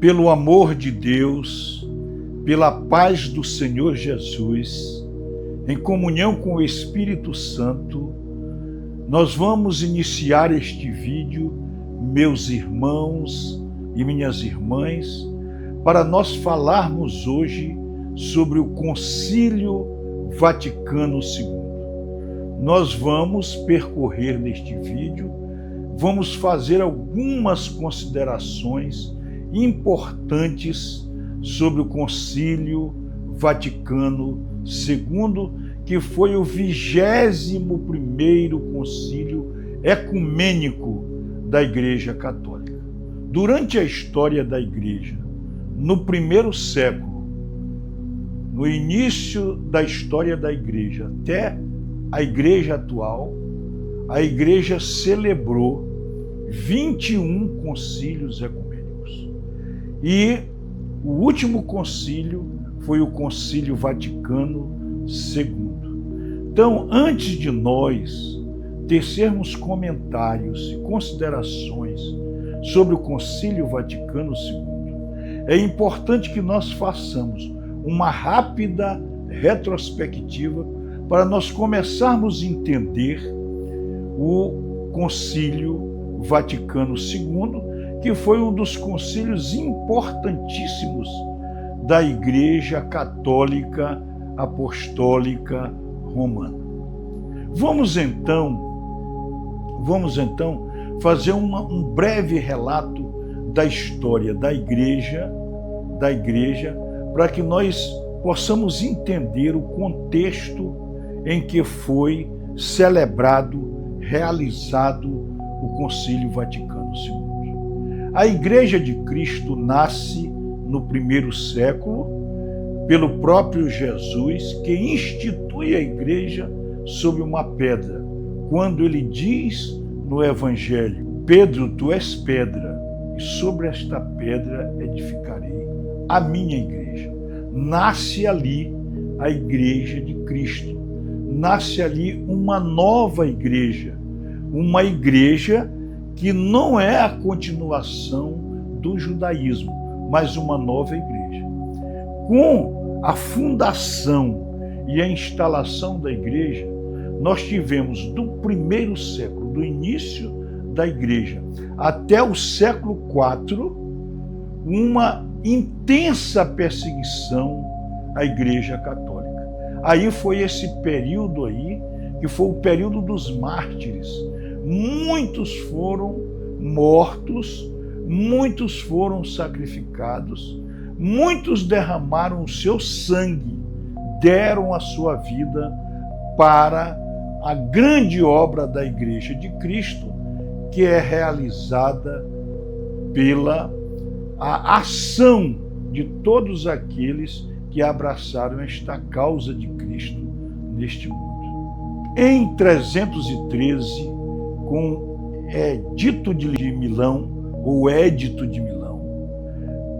pelo amor de Deus, pela paz do Senhor Jesus, em comunhão com o Espírito Santo, nós vamos iniciar este vídeo, meus irmãos e minhas irmãs, para nós falarmos hoje sobre o Concílio Vaticano II. Nós vamos percorrer neste vídeo, vamos fazer algumas considerações importantes sobre o Concílio Vaticano II, que foi o 21º concílio ecumênico da Igreja Católica. Durante a história da Igreja, no primeiro século, no início da história da Igreja até a Igreja atual, a Igreja celebrou 21 concílios ecumênicos. E o último concílio foi o Concílio Vaticano II. Então, antes de nós tecermos comentários e considerações sobre o Concílio Vaticano II, é importante que nós façamos uma rápida retrospectiva para nós começarmos a entender o Concílio Vaticano II, que foi um dos concílios importantíssimos da Igreja Católica Apostólica Romana. Vamos então fazer um breve relato da história da Igreja, para que nós possamos entender o contexto em que foi celebrado, realizado o Concílio Vaticano II. A Igreja de Cristo nasce no primeiro século pelo próprio Jesus, que institui a Igreja sobre uma pedra, quando ele diz no Evangelho: Pedro, tu és pedra, e sobre esta pedra edificarei a minha Igreja. Nasce ali a Igreja de Cristo, nasce ali uma nova igreja, uma igreja que não é a continuação do judaísmo, mas uma nova igreja. Com a fundação e a instalação da igreja, nós tivemos do primeiro século, do início da igreja, até o século IV, uma intensa perseguição à Igreja Católica. Aí foi esse período aí, que foi o período dos mártires. Muitos foram mortos, muitos foram sacrificados, muitos derramaram o seu sangue, deram a sua vida para a grande obra da Igreja de Cristo, que é realizada pela a ação de todos aqueles que abraçaram esta causa de Cristo neste mundo. Em 313, com Edito de Milão, ou Édito de Milão,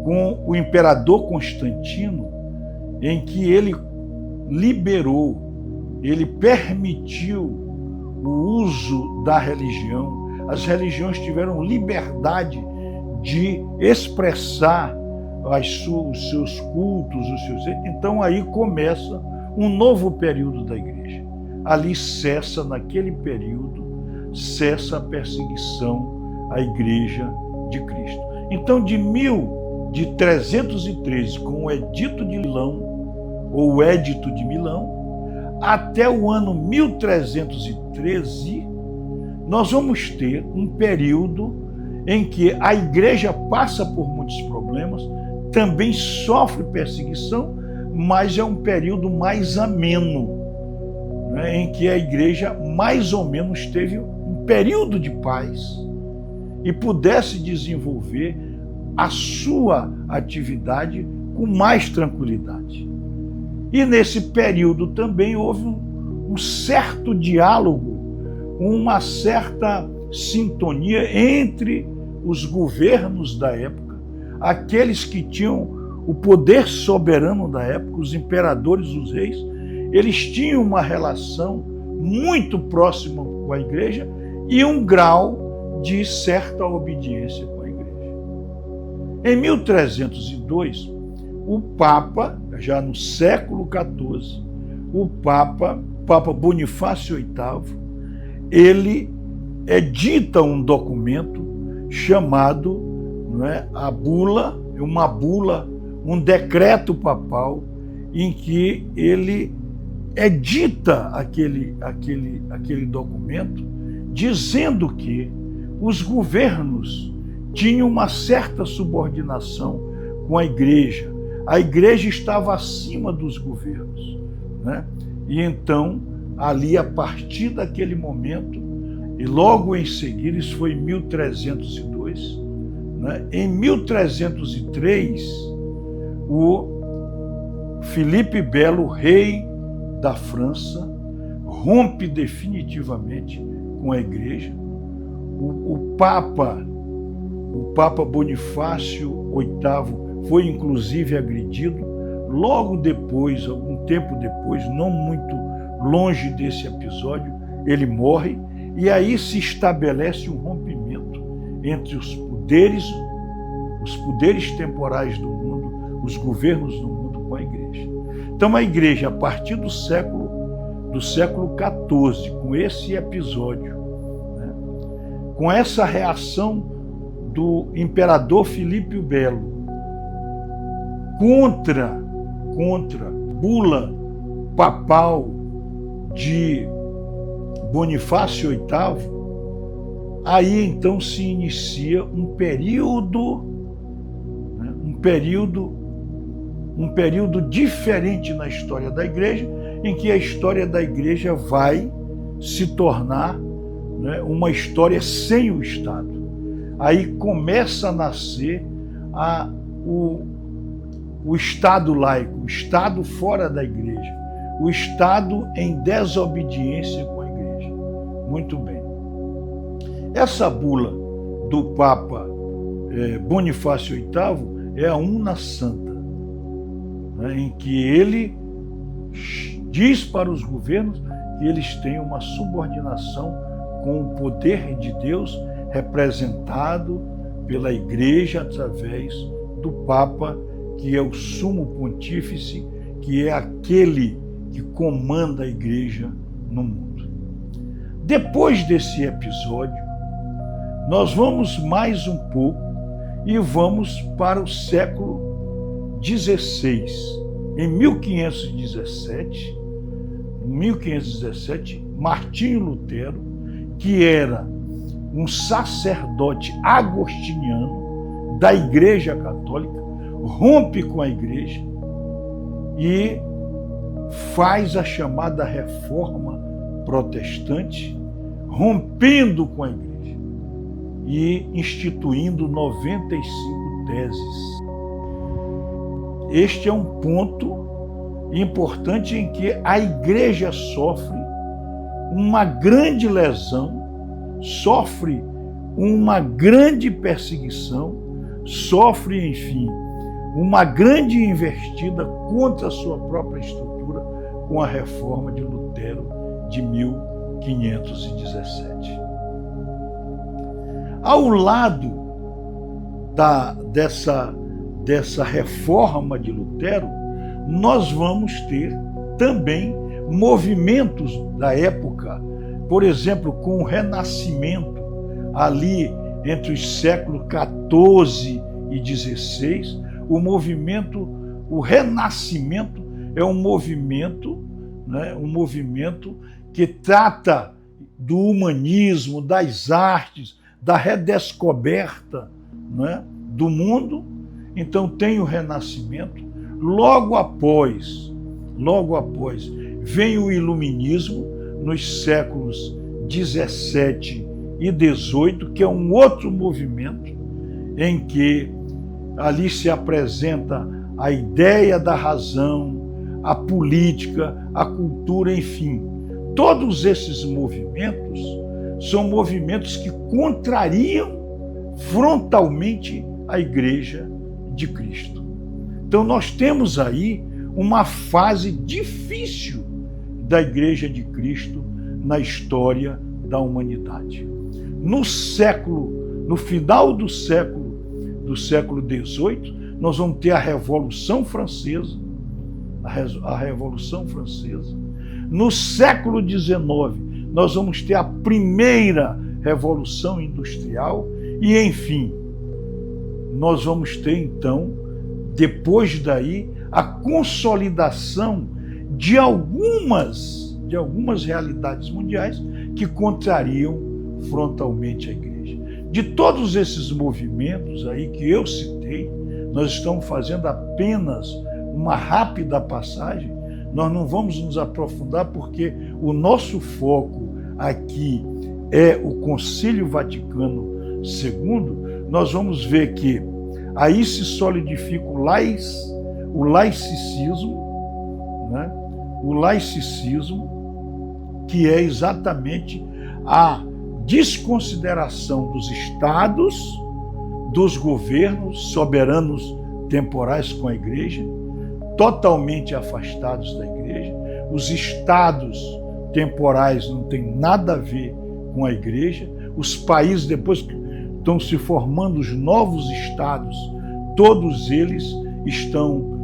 com o imperador Constantino, em que ele liberou, ele permitiu o uso da religião, as religiões tiveram liberdade de expressar os seus cultos, Então aí começa um novo período da igreja. Ali cessa, naquele período, cessa a perseguição à Igreja de Cristo. Então de 313, com o Edito de Milão, ou Édito de Milão, até o ano 1313, nós vamos ter um período em que a igreja passa por muitos problemas, também sofre perseguição, mas é um período mais ameno, né, em que a igreja mais ou menos teve um período de paz e pudesse desenvolver a sua atividade com mais tranquilidade. E nesse período também houve um certo diálogo, uma certa sintonia entre os governos da época, aqueles que tinham o poder soberano da época, os imperadores, os reis, eles tinham uma relação muito próxima com a igreja e um grau de certa obediência com a igreja. Em 1302, o Papa, já no século XIV, o Papa Bonifácio VIII, ele edita um documento chamado, não é, a bula, um decreto papal, em que ele edita aquele documento, dizendo que os governos tinham uma certa subordinação com a igreja estava acima dos governos, né? E então, ali, a partir daquele momento, e logo em seguida, isso foi em 1302, né? Em 1303, o Filipe Belo, rei da França, rompe definitivamente com a igreja. O Papa Bonifácio VIII foi inclusive agredido. Logo depois, algum tempo depois, não muito longe desse episódio, ele morre, e aí se estabelece um rompimento entre os poderes temporais do mundo, os governos do mundo, com a igreja. Então a igreja, a partir do século XIV, com esse episódio, né, com essa reação do imperador Filipe o Belo contra bula papal de Bonifácio VIII, aí então se inicia um período diferente na história da igreja, em que a história da igreja vai se tornar, né, uma história sem o Estado. Aí começa a nascer o Estado laico, o Estado fora da igreja, o Estado em desobediência com a igreja. Muito bem. Essa bula do Papa Bonifácio VIII é a Una Santa, né, em que ele diz para os governos que eles têm uma subordinação com o poder de Deus representado pela igreja através do Papa, que é o sumo pontífice, que é aquele que comanda a igreja no mundo. Depois desse episódio, nós vamos mais um pouco e vamos para o século XVI. Em 1517, Martinho Lutero, que era um sacerdote agostiniano da Igreja Católica, rompe com a igreja e faz a chamada Reforma Protestante, rompendo com a igreja e instituindo 95 teses. Este é um ponto importante em que a igreja sofre uma grande lesão, sofre uma grande perseguição, sofre, enfim, uma grande investida contra a sua própria estrutura com a reforma de Lutero de 1517. Ao lado dessa reforma de Lutero, nós vamos ter também movimentos da época, por exemplo, com o Renascimento, ali entre os séculos XIV e XVI, o Renascimento é um movimento, né, que trata do humanismo, das artes, da redescoberta, né, do mundo. Então tem o Renascimento. Logo após vem o Iluminismo nos séculos XVII e XVIII, que é um outro movimento em que ali se apresenta a ideia da razão, a política, a cultura, enfim. Todos esses movimentos são movimentos que contrariam frontalmente a Igreja de Cristo. Então nós temos aí uma fase difícil da Igreja de Cristo na história da humanidade. No final do século do século XVIII, nós vamos ter a Revolução Francesa, a Revolução Francesa. No século XIX, nós vamos ter a primeira Revolução Industrial e, enfim, nós vamos ter, então, depois daí, a consolidação de algumas realidades mundiais que contrariam frontalmente a igreja. De todos esses movimentos aí que eu citei, nós estamos fazendo apenas uma rápida passagem. Nós não vamos nos aprofundar porque o nosso foco aqui é o Concílio Vaticano II. Nós vamos ver que aí se solidifica o laicismo, né? O laicismo, que é exatamente a desconsideração dos estados, dos governos soberanos temporais com a igreja, totalmente afastados da igreja. Os estados temporais não têm nada a ver com a igreja. Os países, depois que estão se formando os novos estados, todos eles estão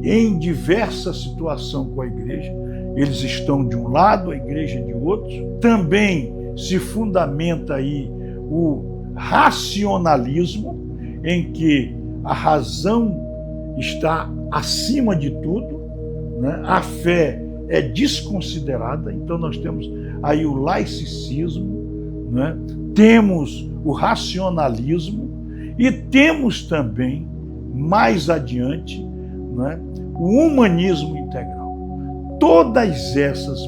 em diversa situação com a igreja. Eles estão de um lado, a igreja de outro. Também se fundamenta aí o racionalismo, em que a razão está acima de tudo, né? A fé é desconsiderada. Então nós temos aí o laicismo, né? Temos o racionalismo e temos também, mais adiante, né, o humanismo integral. Todas essas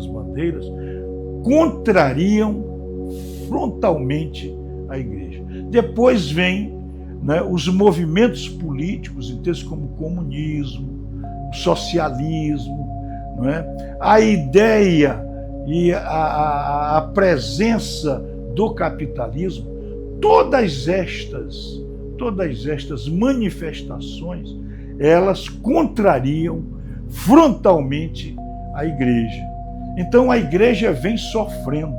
bandeiras contrariam frontalmente a igreja. Depois vem, né, os movimentos políticos, em textos como o comunismo, o socialismo, né, a ideia e a presença do capitalismo. Todas estas manifestações, elas contrariam frontalmente a igreja. Então a igreja vem sofrendo,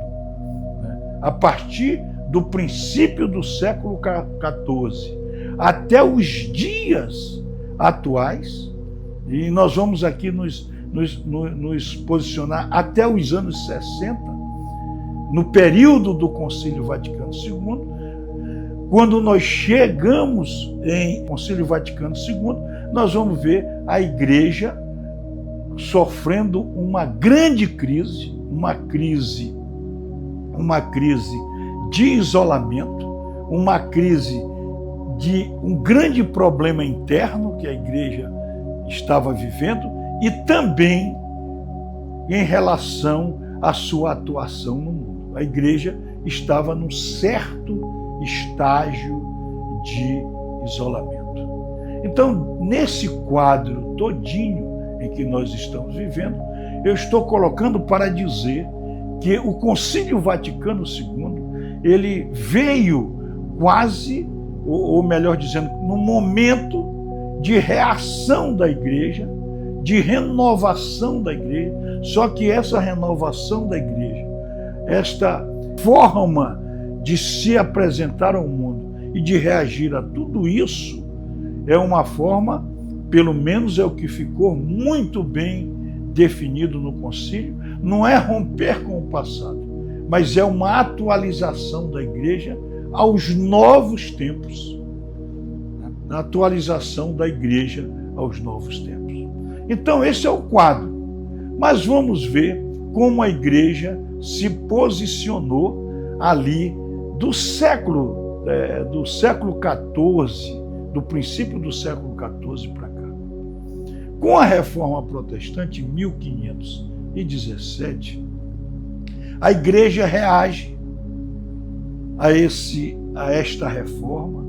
né, a partir do princípio do século XIV até os dias atuais, e nós vamos aqui nos posicionar até os anos 60, no período do Concílio Vaticano II. Quando nós chegamos em Concílio Vaticano II, nós vamos ver a igreja sofrendo uma grande crise, uma crise de isolamento, uma crise de um grande problema interno que a igreja estava vivendo e também em relação à sua atuação no mundo. A igreja estava num certo estágio de isolamento. Então, nesse quadro todinho em que nós estamos vivendo, eu estou colocando para dizer que o Concílio Vaticano II, ele veio quase, ou melhor dizendo, no momento de reação da igreja, de renovação da igreja. Só que essa renovação da igreja, esta forma de se apresentar ao mundo e de reagir a tudo isso, é uma forma, pelo menos é o que ficou muito bem definido no concílio, não é romper com o passado, mas é uma atualização da igreja aos novos tempos. A atualização da igreja aos novos tempos. Então esse é o quadro. Mas vamos ver como a igreja se posicionou ali do século XIV, do princípio do século XIV para cá. Com a Reforma Protestante, em 1517, a igreja reage a esta reforma.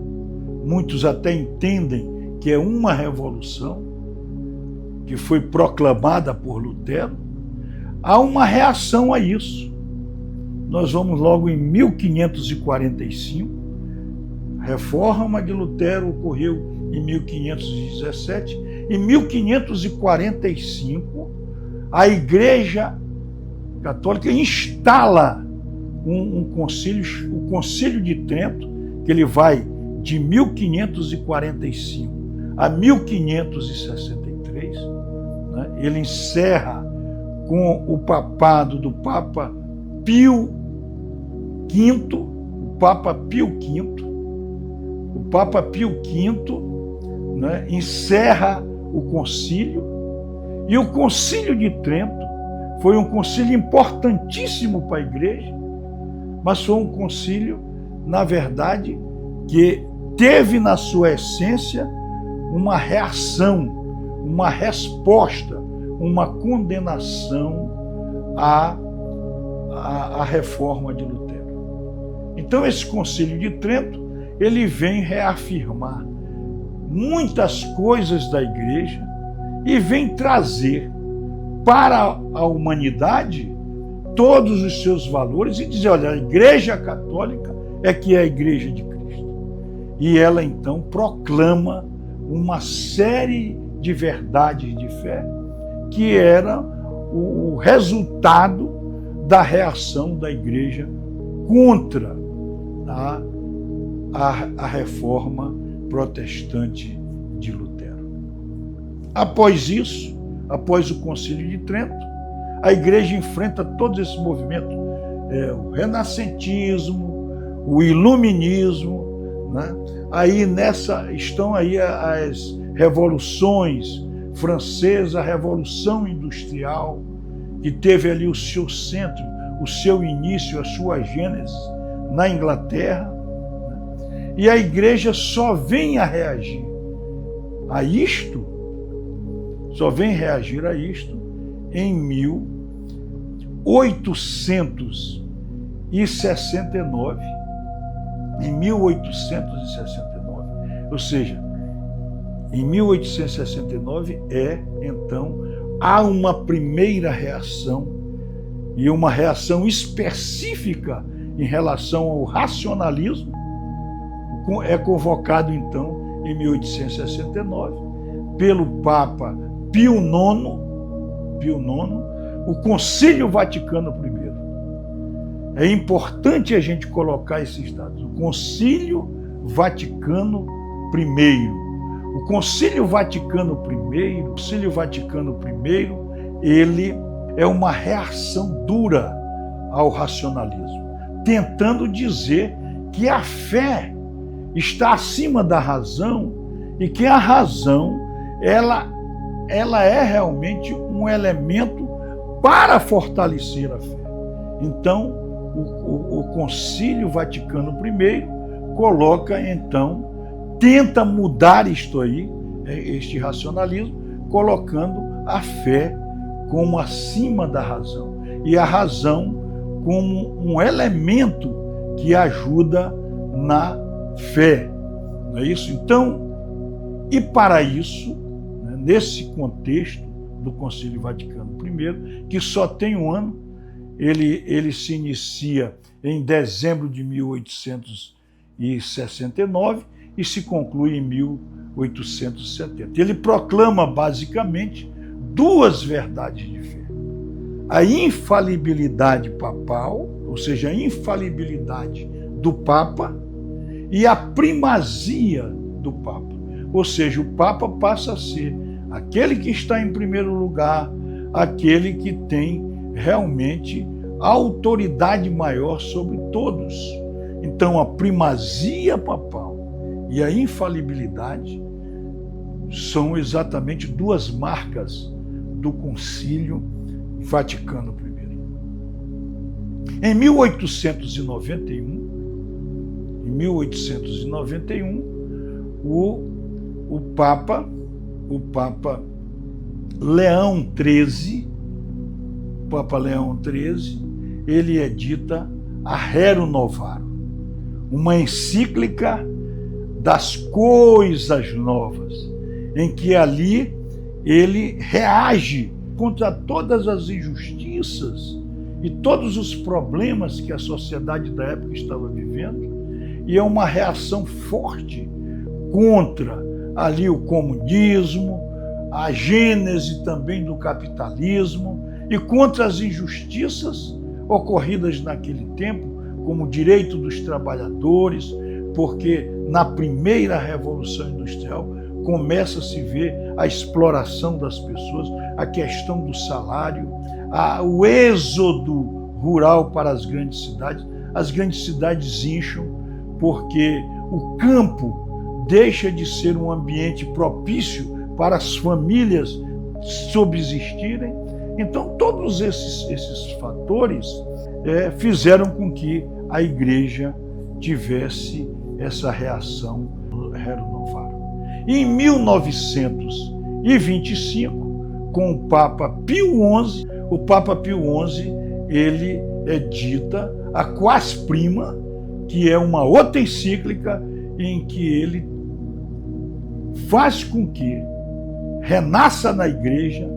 Muitos até entendem que é uma revolução que foi proclamada por Lutero. Há uma reação a isso. Nós vamos logo em 1545. A reforma de Lutero ocorreu em 1517. Em 1545, a Igreja Católica instala um concílio, o Concílio de Trento, que ele vai de 1545 a 1563, né? Ele encerra com o papado do Papa Pio V, o Papa Pio V. O Papa Pio V, né, encerra o concílio, e o Concílio de Trento foi um concílio importantíssimo para a igreja, mas foi um concílio, na verdade, que teve na sua essência uma reação, uma resposta, uma condenação à reforma de Lutero. Então esse Concílio de Trento, ele vem reafirmar muitas coisas da igreja e vem trazer para a humanidade todos os seus valores e dizer, olha, a Igreja Católica é que é a Igreja de Cristo. E ela então proclama uma série de verdades de fé que era o resultado da reação da Igreja contra a reforma protestante de Lutero. Após isso, após o Concílio de Trento, a igreja enfrenta todos esses movimentos, o renascentismo, o iluminismo, né? Aí estão aí as revoluções francesa, a Revolução Industrial, que teve ali o seu centro, o seu início, a sua gênese na Inglaterra, né? E a igreja só vem a reagir a isto, em 1869. Em 1869, ou seja, em 1869 então, há uma primeira reação, e uma reação específica em relação ao racionalismo, é convocado então em 1869 pelo Papa Pio IX, o Concílio Vaticano I. É importante a gente colocar esses dados. O Concílio Vaticano I. O Concílio Vaticano I, ele é uma reação dura ao racionalismo, tentando dizer que a fé está acima da razão e que a razão ela é realmente um elemento para fortalecer a fé. Então, o Concílio Vaticano I coloca, então, tenta mudar isto aí, este racionalismo, colocando a fé como acima da razão, e a razão como um elemento que ajuda na fé. Não é isso? Então, e para isso, né, nesse contexto do Concílio Vaticano I, que só tem um ano, ele se inicia em dezembro de 1869 e se conclui em 1870. Ele proclama basicamente duas verdades de fé: a infalibilidade papal, ou seja, a infalibilidade do Papa, e a primazia do Papa. Ou seja, o Papa passa a ser aquele que está em primeiro lugar, aquele que tem realmente a autoridade maior sobre todos. Então, a primazia papal e a infalibilidade são exatamente duas marcas do Concílio Vaticano I. Em 1891, o Papa Leão XIII, ele edita a Rerum Novarum, uma encíclica das coisas novas, em que ali ele reage contra todas as injustiças e todos os problemas que a sociedade da época estava vivendo, e é uma reação forte contra ali o comunismo, a gênese também do capitalismo, e contra as injustiças ocorridas naquele tempo, como o direito dos trabalhadores, porque na primeira Revolução Industrial começa a se ver a exploração das pessoas, a questão do salário, o êxodo rural para as grandes cidades incham, porque o campo deixa de ser um ambiente propício para as famílias subsistirem. Então, todos esses fatores fizeram com que a igreja tivesse essa reação renovável. Em 1925, com o Papa Pio XI, ele edita a Quas Prima, que é uma outra encíclica em que ele faz com que renasça na igreja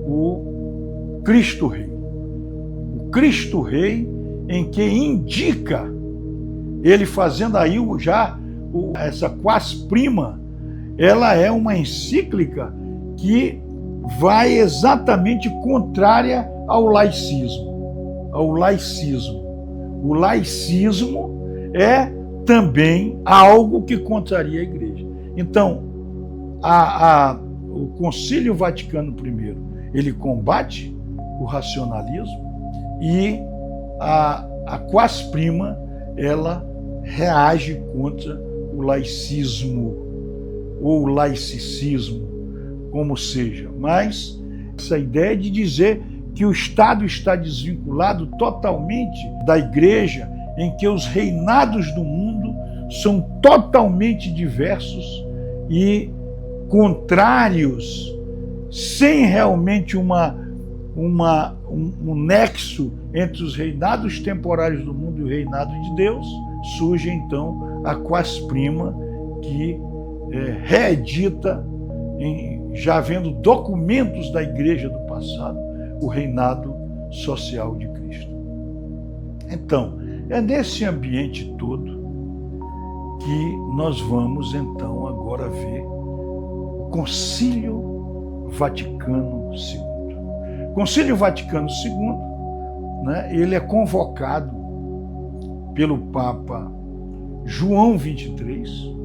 o Cristo Rei. O Cristo Rei, em que indica, ele fazendo aí essa Quas Prima, ela é uma encíclica que vai exatamente contrária ao laicismo. O laicismo é também algo que contraria a igreja. Então, o Concílio Vaticano I, ele combate o racionalismo, e a Quas Prima, ela reage contra o laicismo ou laicismo, como seja. Mas essa ideia de dizer que o Estado está desvinculado totalmente da igreja, em que os reinados do mundo são totalmente diversos e contrários, sem realmente um nexo entre os reinados temporários do mundo e o reinado de Deus, surge então a Quas Prima, que reedita, já vendo documentos da igreja do passado, o reinado social de Cristo. Então, é nesse ambiente todo que nós vamos então agora ver o Concílio Vaticano II. O Concílio Vaticano II, ele é convocado pelo Papa João XXIII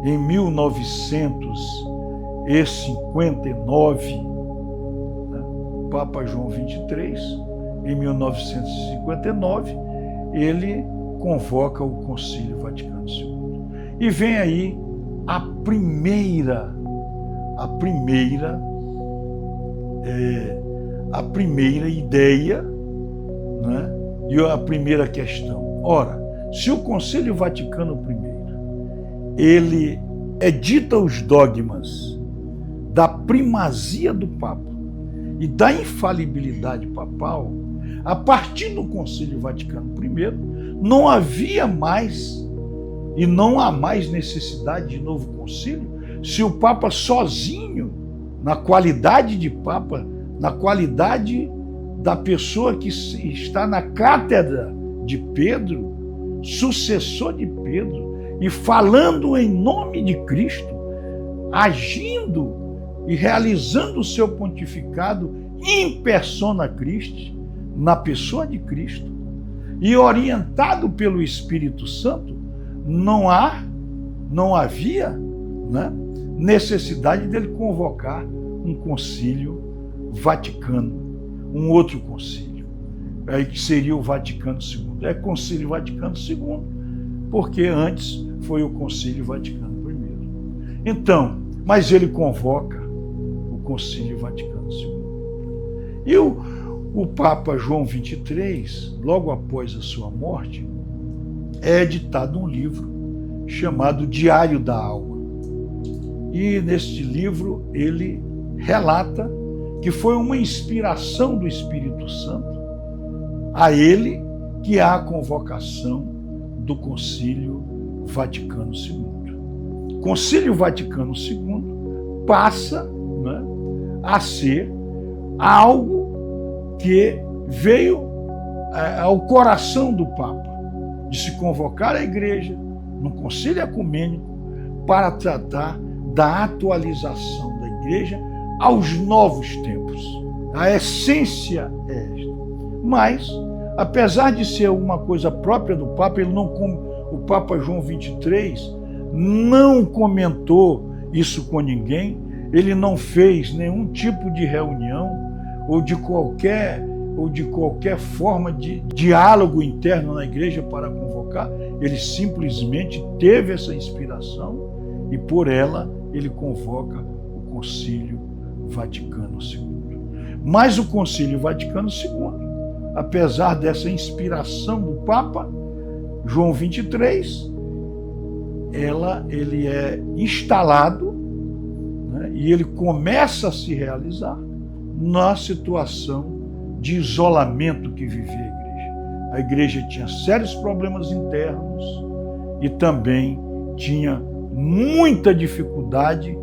em 1959, o Papa João XXIII, em 1959, ele convoca o Concílio Vaticano II. E vem aí a primeira ideia, e a primeira questão. Ora, se o Concílio Vaticano I, ele edita os dogmas da primazia do Papa e da infalibilidade papal, a partir do Concílio Vaticano I, não havia mais e não há mais necessidade de novo concílio, se o Papa sozinho, na qualidade de Papa, na qualidade da pessoa que está na cátedra de Pedro, sucessor de Pedro, e falando em nome de Cristo, agindo e realizando o seu pontificado in persona Christi, na pessoa de Cristo, e orientado pelo Espírito Santo, não havia necessidade dele convocar um concílio vaticano, um outro concílio, aí que seria o Vaticano II. É Concílio Vaticano II, porque antes foi o Concílio Vaticano I. Então, mas ele convoca o Concílio Vaticano II. E o Papa João XXIII, logo após a sua morte, é editado um livro chamado Diário da Alma. E neste livro ele relata que foi uma inspiração do Espírito Santo a ele que há a convocação do Concílio Vaticano II. O Concílio Vaticano II passa a ser algo que veio ao coração do Papa, de se convocar a igreja no concílio ecumênico para tratar da atualização da igreja aos novos tempos. A essência é esta. Mas, apesar de ser uma coisa própria do Papa, ele não o Papa João XXIII não comentou isso com ninguém, ele não fez nenhum tipo de reunião ou de qualquer forma de diálogo interno na igreja para convocar, ele simplesmente teve essa inspiração e por ela ele convoca o Concílio Vaticano II. Mas o Concílio Vaticano II, apesar dessa inspiração do Papa João XXIII, ele é instalado, né, e ele começa a se realizar na situação de isolamento que vivia a igreja. A igreja tinha sérios problemas internos e também tinha muita dificuldade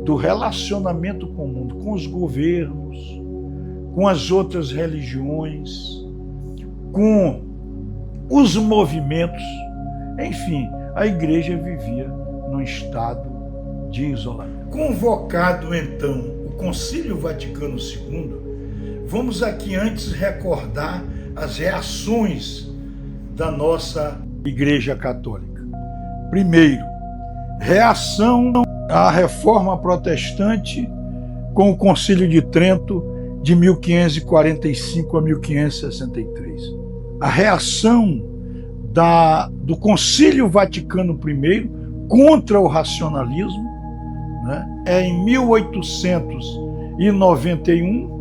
do relacionamento com o mundo, com os governos, com as outras religiões, com os movimentos, enfim, a igreja vivia num estado de isolamento. Convocado então o Concílio Vaticano II, vamos aqui antes recordar as reações da nossa Igreja Católica. Primeiro, reação à Reforma Protestante com o Concílio de Trento de 1545 a 1563. A reação do Concílio Vaticano I contra o racionalismo, né, é em 1891.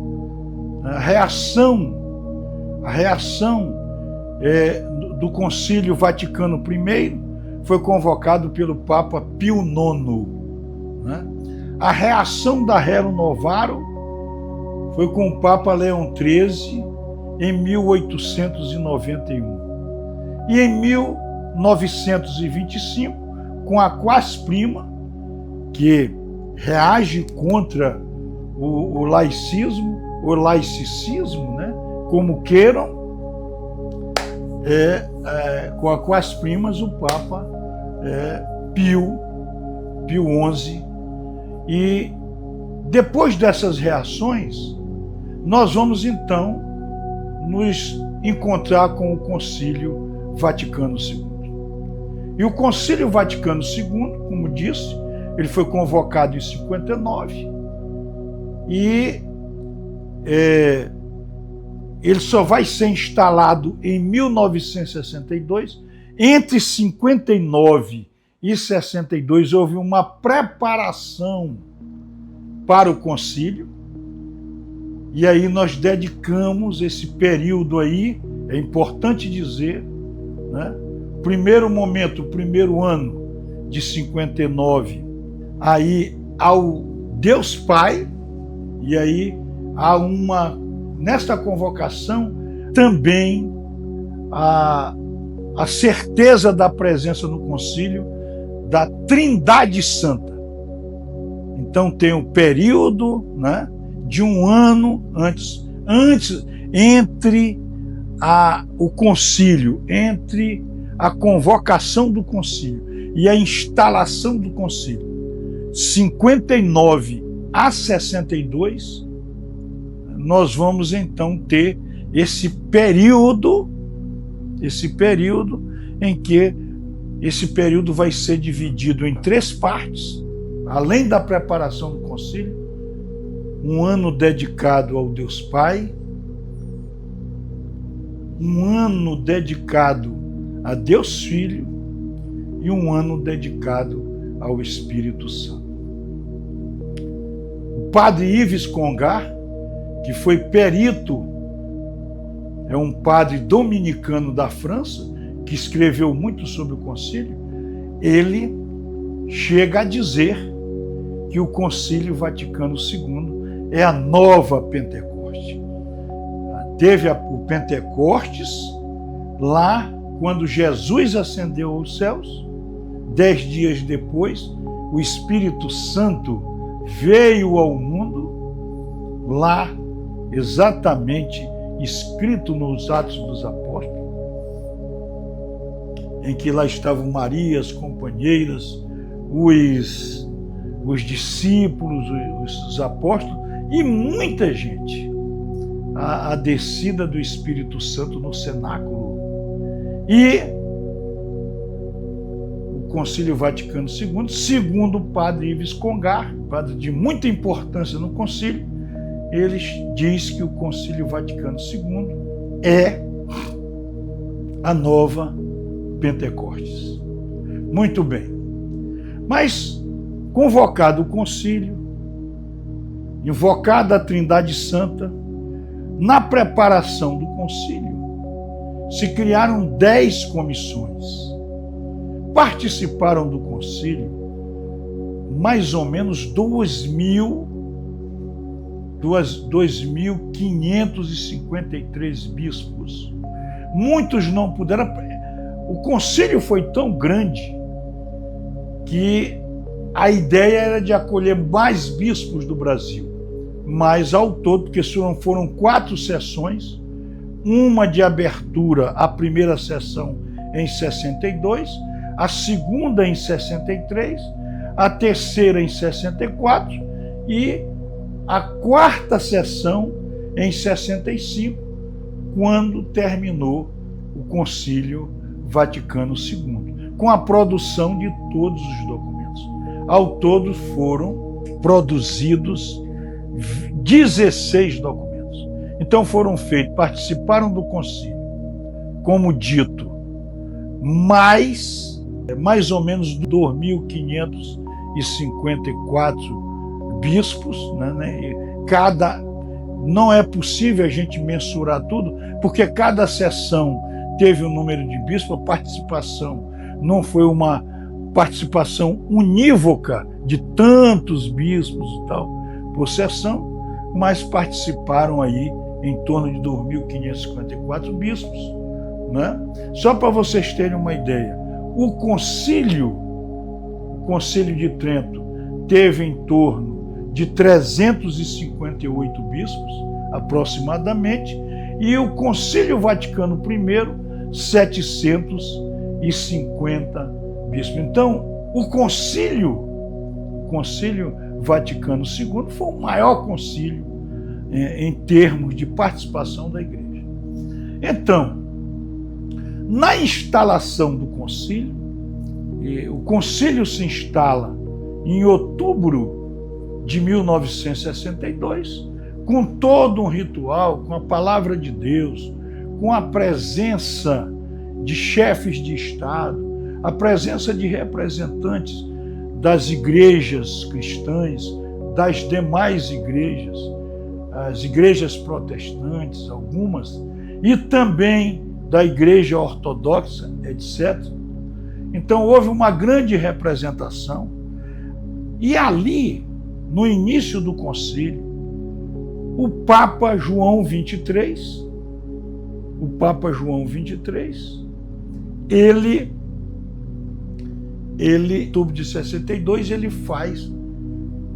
A reação do Concílio Vaticano I foi convocado pelo Papa Pio IX. Né? A reação da Rerum Novarum foi com o Papa Leão XIII em 1891. E em 1925, com a Quas Prima, que reage contra o laicismo, o laicismo, né? Como queiram, com a Quas Primas, o Papa Pio XI. E depois dessas reações, nós vamos então nos encontrar com o Concílio Vaticano II. E o Concílio Vaticano II, como disse, ele foi convocado em 59 e ele só vai ser instalado em 1962. Entre 59 e 62 houve uma preparação para o concílio, e aí nós dedicamos esse período aí, é importante dizer, né? Primeiro momento, o primeiro ano de 59, aí ao Deus Pai, e aí há nesta convocação também a certeza da presença no concílio da Trindade Santa. Então tem o período, né, de um ano antes entre o concílio, entre a convocação do concílio e a instalação do concílio, 59 a 62, nós vamos então ter esse período em que esse período vai ser dividido em 3 partes, além da preparação do concílio, um ano dedicado ao Deus Pai, um ano dedicado a Deus Filho e um ano dedicado ao Espírito Santo. O padre Yves Congar, que foi perito, é um padre dominicano da França, que escreveu muito sobre o concílio, ele chega a dizer que o Concílio Vaticano II é a nova Pentecoste. Teve o Pentecostes lá quando Jesus ascendeu aos céus. 10 dias depois, o Espírito Santo veio ao mundo, lá exatamente escrito nos Atos dos Apóstolos, em que lá estavam Maria, as companheiras, os discípulos, os apóstolos e muita gente. A descida do Espírito Santo no cenáculo. E Concílio Vaticano II, segundo o padre Yves Congar, padre de muita importância no concílio, ele diz que o Concílio Vaticano II é a nova Pentecostes. Muito bem. Mas, convocado o concílio, invocada a Trindade Santa, na preparação do concílio, se criaram 10 comissões. Participaram do concílio mais ou menos 2.553 bispos. Muitos não puderam. O concílio foi tão grande que a ideia era de acolher mais bispos do Brasil. Mas ao todo, porque foram 4 sessões, uma de abertura, a primeira sessão em 62, a segunda em 63, a terceira em 64 e a quarta sessão em 65, quando terminou o Concílio Vaticano II, com a produção de todos os documentos. Ao todo foram produzidos 16 documentos. Então foram feitos, participaram do concílio, como dito, mais ou menos 2.554 bispos, né? Não é possível a gente mensurar tudo, porque cada sessão teve um número de bispos, a participação não foi uma participação unívoca de tantos bispos e tal, por sessão, mas participaram aí em torno de 2.554 bispos, né? Só para vocês terem uma ideia, o Concílio de Trento teve em torno de 358 bispos, aproximadamente, e o Concílio Vaticano I, 750 bispos. Então, o Concílio Vaticano II foi o maior concílio em termos de participação da Igreja. Então, na instalação do concílio, o concílio se instala em outubro de 1962, com todo um ritual, com a palavra de Deus, com a presença de chefes de Estado, a presença de representantes das igrejas cristãs, das demais igrejas, as igrejas protestantes, algumas, e também da igreja ortodoxa, etc. Então houve uma grande representação, e ali, no início do concílio, o Papa João XXIII, ele, em outubro de 62, ele faz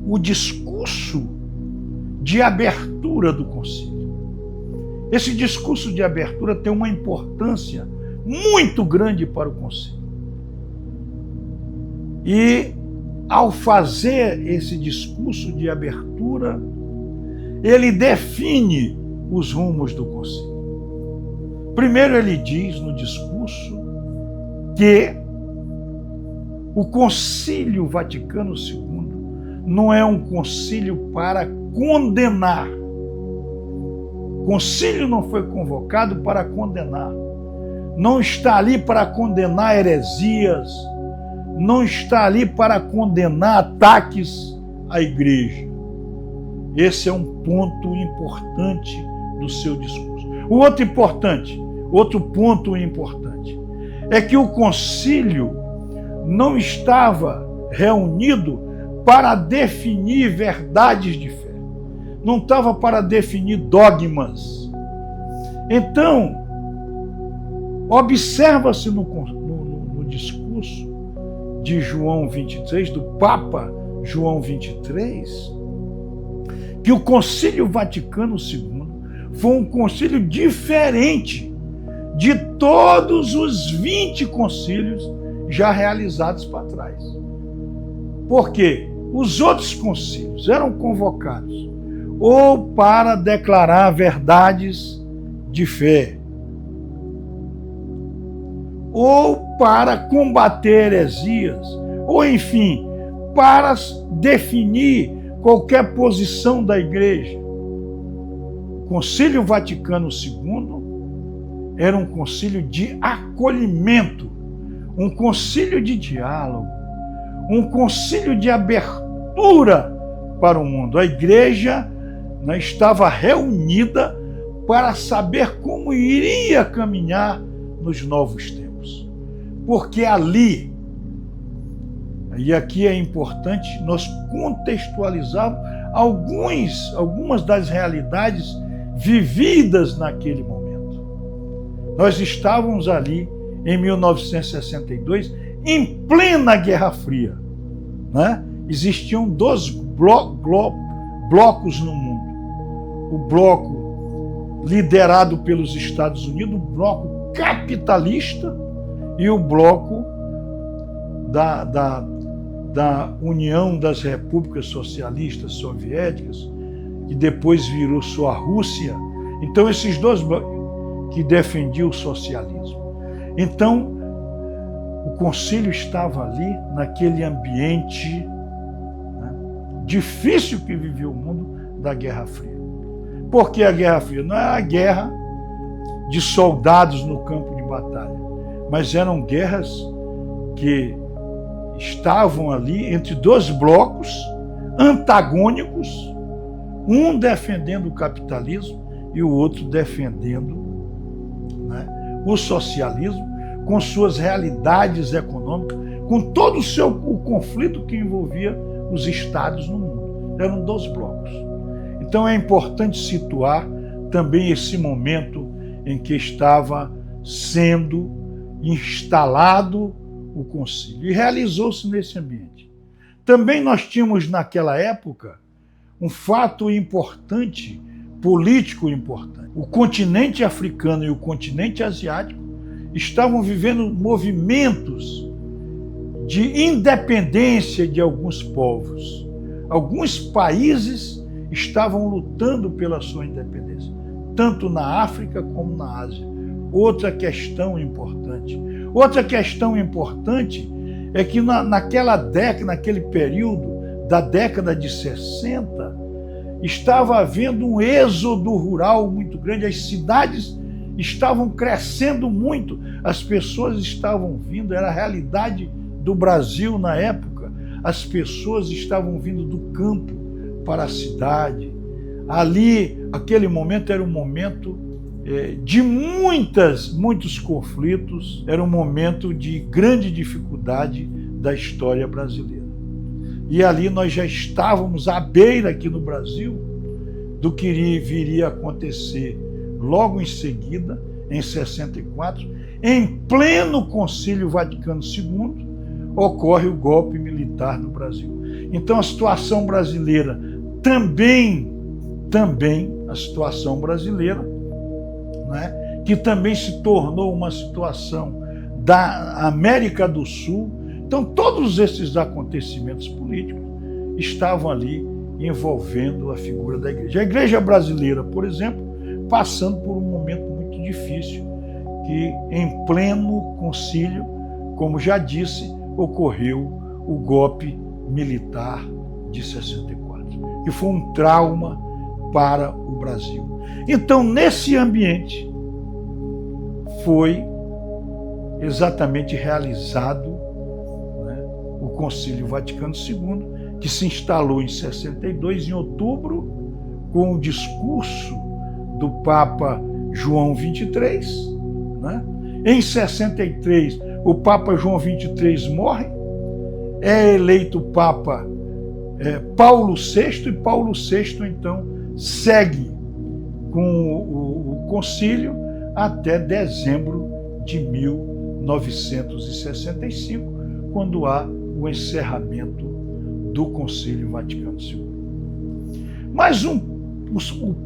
o discurso de abertura do concílio. Esse discurso de abertura tem uma importância muito grande para o concílio. E, ao fazer esse discurso de abertura, ele define os rumos do concílio. Primeiro, ele diz no discurso que o Concílio Vaticano II não é um concílio para condenar. O concílio não foi convocado para condenar. Não está ali para condenar heresias, não está ali para condenar ataques à igreja. Esse é um ponto importante do seu discurso. Outro ponto importante é que o concílio não estava reunido para definir verdades de fé, não estava para definir dogmas. Então, observa-se no discurso de João 23, do Papa João 23, que o Concílio Vaticano II foi um concílio diferente de todos os 20 concílios já realizados para trás. Porque os outros concílios eram convocados ou para declarar verdades de fé, ou para combater heresias, ou enfim, para definir qualquer posição da Igreja. O Concílio Vaticano II era um concílio de acolhimento, um concílio de diálogo, um concílio de abertura para o mundo. A Igreja estava reunida para saber como iria caminhar nos novos tempos. Porque ali, e aqui é importante nós contextualizarmos algumas das realidades vividas naquele momento. Nós estávamos ali em 1962, em plena Guerra Fria, né? Existiam 2 blocos no mundo. O bloco liderado pelos Estados Unidos, o bloco capitalista, e o bloco da União das Repúblicas Socialistas Soviéticas, que depois virou sua Rússia. Então, esses 2 blocos que defendiam o socialismo. Então, o concílio estava ali, naquele ambiente, né, difícil que vivia o mundo da Guerra Fria. Por que a Guerra Fria? Não era a guerra de soldados no campo de batalha, mas eram guerras que estavam ali entre 2 blocos antagônicos, um defendendo o capitalismo e o outro defendendo, né, o socialismo, com suas realidades econômicas, com todo o conflito que envolvia os estados no mundo. Eram 2 blocos. Então é importante situar também esse momento em que estava sendo instalado o concílio, e realizou-se nesse ambiente. Também nós tínhamos naquela época um fato importante, político importante. O continente africano e o continente asiático estavam vivendo movimentos de independência de alguns povos. Alguns países estavam lutando pela sua independência, tanto na África como na Ásia. Outra questão importante é que naquela década, naquele período da década de 60, estava havendo um êxodo rural muito grande, as cidades estavam crescendo muito, as pessoas estavam vindo, era a realidade do Brasil na época, as pessoas estavam vindo do campo para a cidade. Ali, aquele momento era um momento de muitos conflitos, era um momento de grande dificuldade da história brasileira. E ali nós já estávamos à beira aqui no Brasil do que viria a acontecer logo em seguida, em 64, em pleno Concílio Vaticano II, ocorre o golpe militar no Brasil. Então a situação brasileira também a situação brasileira, né, que também se tornou uma situação da América do Sul. Então todos esses acontecimentos políticos estavam ali envolvendo a figura da igreja. A igreja brasileira, por exemplo, passando por um momento muito difícil, que em pleno concílio, como já disse, ocorreu o golpe militar de 64, que foi um trauma para o Brasil. Então, nesse ambiente, foi exatamente realizado, né, o Concílio Vaticano II, que se instalou em 62, em outubro, com o discurso do Papa João XXIII. Né? Em 63, o Papa João XXIII morre, é eleito Papa Paulo VI, e Paulo VI, então, segue com o concílio até dezembro de 1965, quando há o encerramento do Concílio Vaticano II. Mas o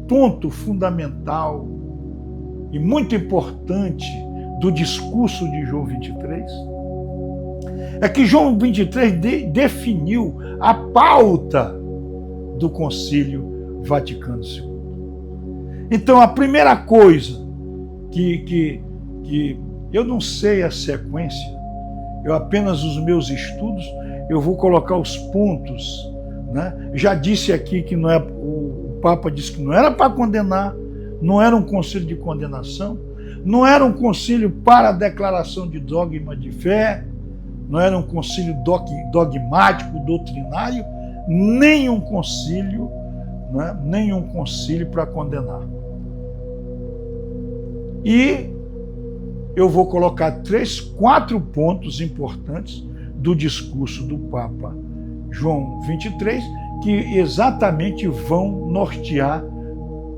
ponto fundamental e muito importante do discurso de João XXIII é que João XXIII definiu a pauta do Concílio Vaticano II. Então, a primeira coisa que Eu não sei a sequência, eu apenas os meus estudos, eu vou colocar os pontos, né? Já disse aqui que não é, o Papa disse que não era para condenar, não era um concílio de condenação, não era um concílio para a declaração de dogma de fé, não era um concílio dogmático, doutrinário, nem um concílio, né? Nem um concílio para condenar. E eu vou colocar 4 pontos importantes do discurso do Papa João 23, que exatamente vão nortear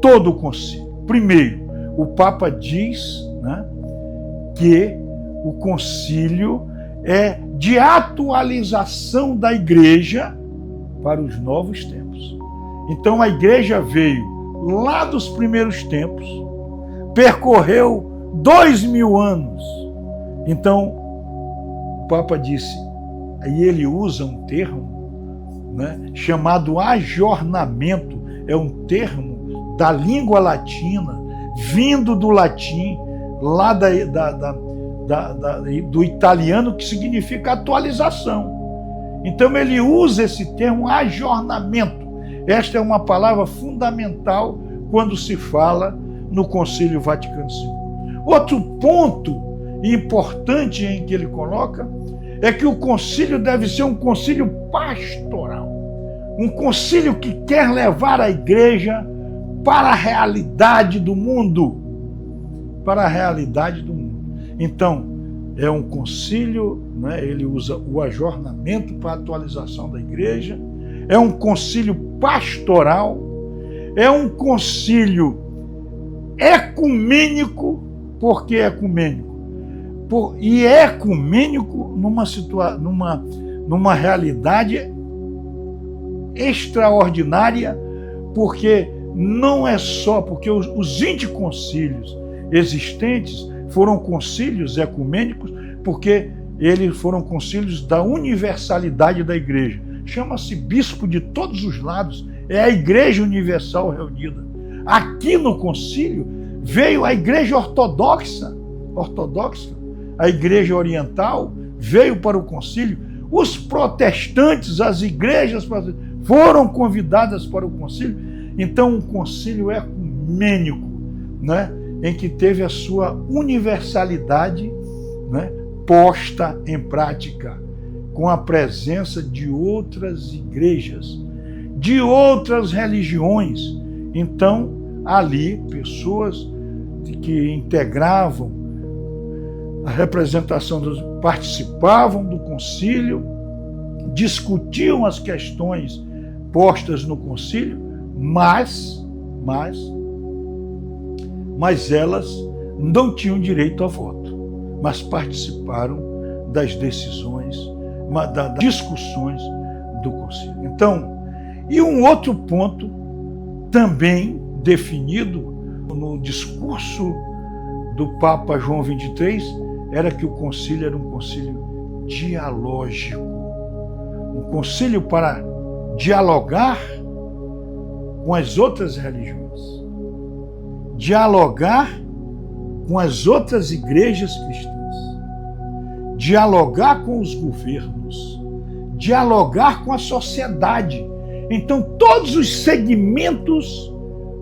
todo o concílio. Primeiro, o Papa diz, né, que o concílio é de atualização da igreja para os novos tempos. Então a igreja veio lá dos primeiros tempos, percorreu 2000 anos. Então, o Papa disse, aí ele usa um termo, né, chamado ajornamento, é um termo da língua latina, vindo do latim, lá do italiano, que significa atualização. Então ele usa esse termo ajornamento. Esta é uma palavra fundamental quando se fala no Concílio Vaticano II. Outro ponto importante em que ele coloca é que o concílio deve ser um concílio pastoral, um concílio que quer levar a igreja para a realidade do mundo, para a realidade do mundo. Então, é um concílio, né, ele usa o ajornamento para a atualização da igreja, é um concílio pastoral, é um concílio ecumênico. Por que ecumênico? E é ecumênico numa realidade extraordinária, porque não é só porque os 20 concílios existentes foram concílios ecumênicos, porque eles foram concílios da universalidade da igreja. Chama-se bispo de todos os lados, é a igreja universal reunida. Aqui no concílio veio a igreja ortodoxa, a igreja oriental veio para o concílio, os protestantes, as igrejas foram convidadas para o concílio. Então, um concílio ecumênico, né, em que teve a sua universalidade, né, posta em prática, com a presença de outras igrejas, de outras religiões. Então, ali, pessoas que integravam a representação, participavam do concílio, discutiam as questões postas no concílio, mas elas não tinham direito a voto, mas participaram das decisões, das discussões do concílio. Então, e um outro ponto também definido no discurso do Papa João 23 era que o concílio era um concílio dialógico, um concílio para dialogar com as outras religiões, dialogar com as outras igrejas cristãs, dialogar com os governos, dialogar com a sociedade. Então, todos os segmentos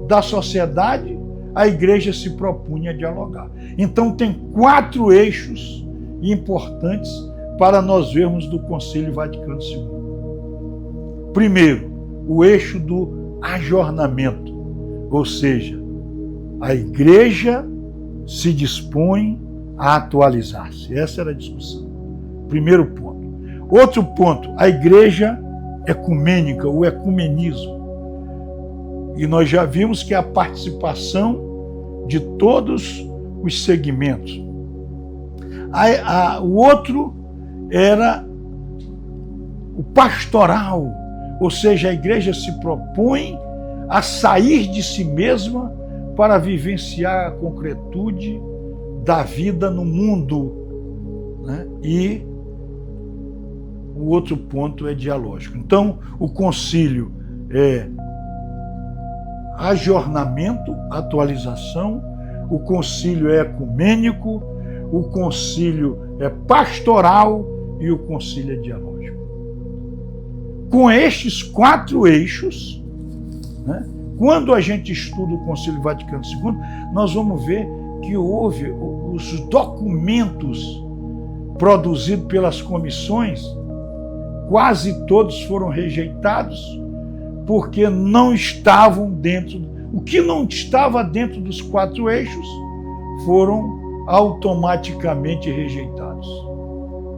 da sociedade, a igreja se propunha a dialogar. Então, tem 4 eixos importantes para nós vermos do Concílio Vaticano II. Primeiro, o eixo do ajornamento, ou seja, a igreja se dispõe a atualizar-se. Essa era a discussão. Primeiro ponto. Outro ponto, a igreja ecumênica, o ecumenismo. E nós já vimos que a participação de todos os segmentos. O outro era o pastoral, ou seja, a igreja se propõe a sair de si mesma para vivenciar a concretude da vida no mundo, né? E o outro ponto é dialógico. Então, o concílio é ajornamento, atualização, o concílio é ecumênico, o concílio é pastoral e o concílio é dialógico. Com estes 4 eixos, né, quando a gente estuda o Concílio Vaticano II, nós vamos ver que houve os documentos produzidos pelas comissões, quase todos foram rejeitados, porque não estavam dentro, o que não estava dentro dos 4 eixos foram automaticamente rejeitados.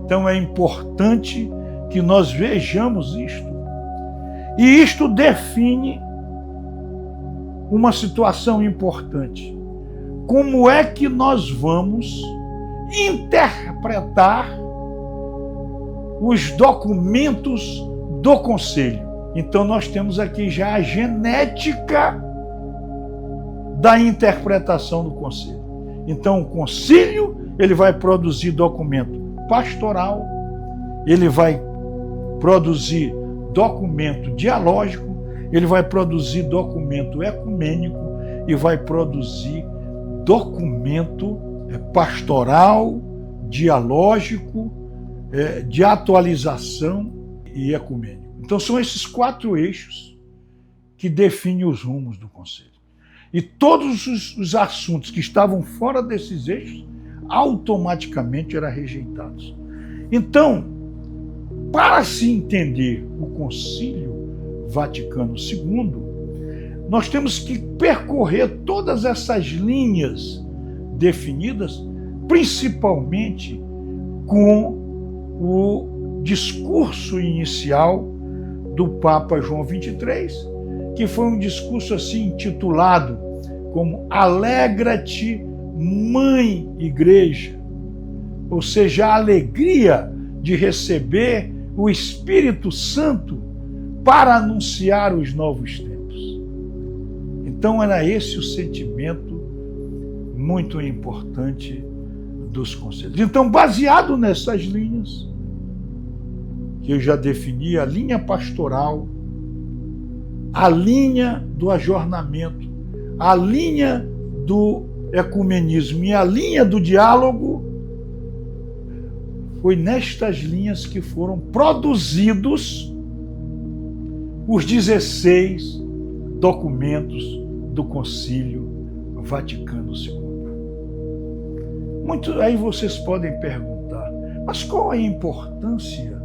Então é importante que nós vejamos isto. E isto define uma situação importante. Como é que nós vamos interpretar os documentos do Conselho? Então nós temos aqui já a genética da interpretação do Conselho. Então o Concílio, ele vai produzir documento pastoral, ele vai produzir documento dialógico, ele vai produzir documento ecumênico e vai produzir documento pastoral, dialógico, de atualização e ecumênico. Então são esses 4 eixos que definem os rumos do Conselho. E todos os assuntos que estavam fora desses eixos automaticamente eram rejeitados. Então, para se entender o Concílio Vaticano II, nós temos que percorrer todas essas linhas definidas, principalmente com o discurso inicial do Papa João XXIII, que foi um discurso assim intitulado como Alegra-te, Mãe Igreja, ou seja, a alegria de receber o Espírito Santo para anunciar os novos tempos. Então era esse o sentimento muito importante dos conselhos. Então, baseado nessas linhas, que eu já defini, a linha pastoral, a linha do ajornamento, a linha do ecumenismo e a linha do diálogo, foi nestas linhas que foram produzidos os 16 documentos do Concílio Vaticano II. Aí vocês podem perguntar, mas qual a importância